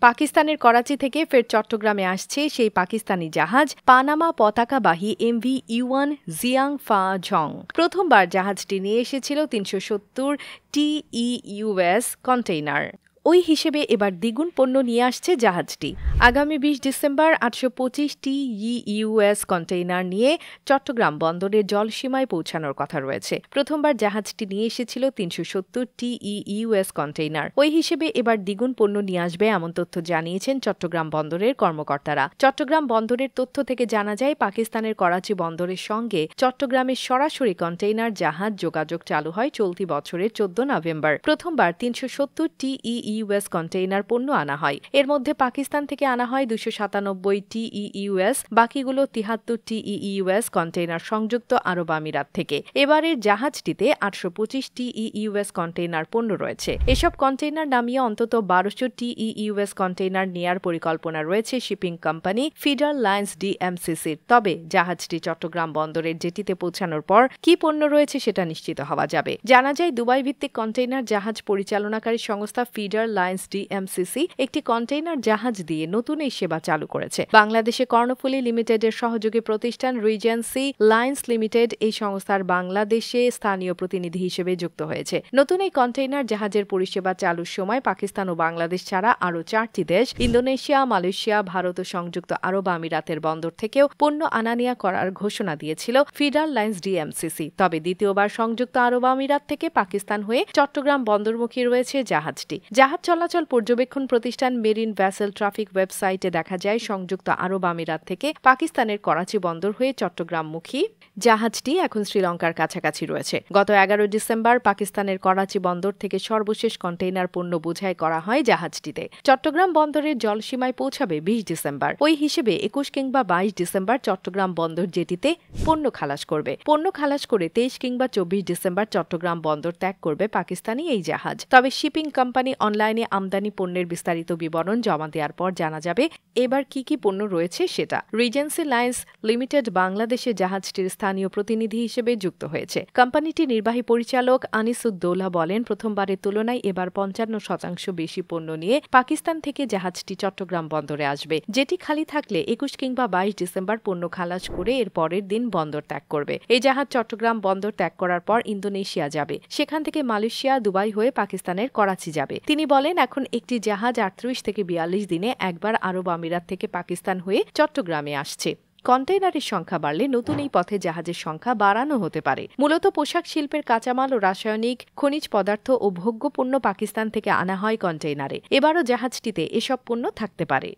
পাকিস্তানের করাচি থেকে ফের চট্টগ্রামে আসছে সেই পাকিস্তানি জাহাজ পানামা পতাকাবাহী এমভি ইউয়ান জিয়াং ফা ঝং। প্রথমবার জাহাজটি নিয়ে এসেছিল ৩৭০ টিইউএস কন্টেইনার। ওই হিসেবে এবার দ্বিগুণ পণ্য নিয়ে আসছে জাহাজটি। আগামী ২০ ডিসেম্বর ৮২৫ টিইউএস কন্টেইনার নিয়ে চট্টগ্রাম বন্দরের জলসীমায় পৌঁছানোর কথা রয়েছে। প্রথমবার জাহাজটি নিয়ে এসেছিল ৩৭০ টিইউএস কন্টেইনার। ওই হিসেবে এবার দ্বিগুণ পণ্য নিয়ে আসবে এমন তথ্য জানিয়েছেন চট্টগ্রাম বন্দরের কর্মকর্তারা। চট্টগ্রাম বন্দরের তথ্য থেকে জানা যায়, পাকিস্তানের করাচি বন্দরের সঙ্গে চট্টগ্রামের সরাসরি কন্টেইনার জাহাজ যোগাযোগ চালু হয় চলতি বছরের ১৪ নভেম্বর। প্রথমবার ৩৭০ টিইউএস কন্টেইনার পণ্য আনা হয়। এর মধ্যে পাকিস্তান থেকে আনা হয় ২৯৭ টিইউএস, বাকিগুলো ৭৩ টিইউএস কন্টেইনার সংযুক্ত আরব আমিরাত থেকে। এবারের জাহাজটিতে ৮২৫ টিইউএস কন্টেইনার পণ্য রয়েছে। এসব কন্টেইনার নামিয়ে অন্তত ১২০০ টিইউএস কন্টেইনার নেয়ার পরিকল্পনা রয়েছে শিপিং কোম্পানি ফিডার লাইন্স ডিএমসিসির। তবে জাহাজটি চট্টগ্রাম বন্দরের জেটিতে পৌঁছানোর পর কি পণ্য রয়েছে সেটা নিশ্চিত হওয়া যাবে। জানা যায়, দুবাই ভিত্তিক কন্টেইনার জাহাজ পরিচালনাকারী সংস্থা ফিডার লাইন্স ডিএমসিসি একটি কন্টেইনার জাহাজ দিয়ে নতুন এই সেবা চালু করেছে। বাংলাদেশে কর্ণফুলী লিমিটেডের সহযোগী প্রতিষ্ঠান রিজেন্সি লাইন্স লিমিটেড এই সংস্থার বাংলাদেশে স্থানীয় প্রতিনিধি হিসেবে যুক্ত হয়েছে। নতুন এই কন্টেইনার জাহাজের পরিষেবা চালুর সময় পাকিস্তান ও বাংলাদেশ ছাড়া আরও ৪টি দেশ, ইন্দোনেশিয়া, মালয়েশিয়া, ভারত ও সংযুক্ত আরব আমিরাতের বন্দর থেকেও পণ্য আনা নেয়া করার ঘোষণা দিয়েছিল ফিডার লাইন্স ডিএমসিসি। তবে দ্বিতীয়বার সংযুক্ত আরব আমিরাত থেকে পাকিস্তান হয়ে চট্টগ্রাম বন্দরমুখী রয়েছে জাহাজটি। জাহাজ চলাচল পর্যবেক্ষণ প্রতিষ্ঠান মেরিন ভেসেল ট্রাফিক ওয়েবসাইটে দেখা যায়, সংযুক্ত আরব আমিরাত থেকে পাকিস্তানের করাচি বন্দর হয়ে চট্টগ্রামমুখী জাহাজটি এখন শ্রীলঙ্কার কাছাকাছি রয়েছে। গত ১১ ডিসেম্বর পাকিস্তানের করাচি বন্দর থেকে সর্বশেষ কন্টেইনার পণ্য বোঝাই করা হয় জাহাজটিতে। চট্টগ্রাম বন্দরের জলসীমায় পৌঁছাবে ২০ ডিসেম্বর। ওই হিসেবে ২১ কিংবা ২২ ডিসেম্বর চট্টগ্রাম বন্দর জেটিতে পণ্য খালাস করবে। পণ্য খালাস করে ২৩ কিংবা ২৪ ডিসেম্বর চট্টগ্রাম বন্দর ত্যাগ করবে পাকিস্তানি এই জাহাজ। তবে শিপিং কোম্পানি অনলাইনে আমদানি পণ্যের বিস্তারিত বিবরণ জমা দেওয়ার পর জানা যাবে এবার কি কি পণ্য রয়েছে সেটা। রিজেন্সি লাইন্স লিমিটেড বাংলাদেশে জাহাজটির স্থানীয় প্রতিনিধি হিসেবে যুক্ত হয়েছে। কোম্পানিটির নির্বাহী পরিচালক আনিসুদ্দৌলা বলেন, প্রথমবারের তুলনায় এবার ৫৫% বেশি পণ্য নিয়ে পাকিস্তান থেকে জাহাজটি চট্টগ্রাম বন্দরে আসবে। যেটি খালি থাকলে ২১ কিংবা ২২ ডিসেম্বর পণ্য খালাস করে এর পরের দিন বন্দর ত্যাগ করবে। এই জাহাজ চট্টগ্রাম বন্দর ত্যাগ করার পর ইন্দোনেশিয়া যাবে, সেখান থেকে মালয়েশিয়া, দুবাই হয়ে পাকিস্তানের করাচি যাবে। তিনি বলেন, এখন একটি জাহাজ ৩৮ থেকে ৪২ দিনে একবার আরব আমিরাত থেকে পাকিস্তান হয়ে চট্টগ্রামে আসছে। কন্টেইনারের সংখ্যা বাড়লে নতুন এই পথে জাহাজের সংখ্যা বাড়ানো হতে পারে। মূলত পোশাক শিল্পের কাঁচামাল ও রাসায়নিক, খনিজ পদার্থ ও ভোগ্য পণ্য পাকিস্তান থেকে আনা হয় কন্টেইনারে। এবারও জাহাজটিতে এসব পণ্য থাকতে পারে।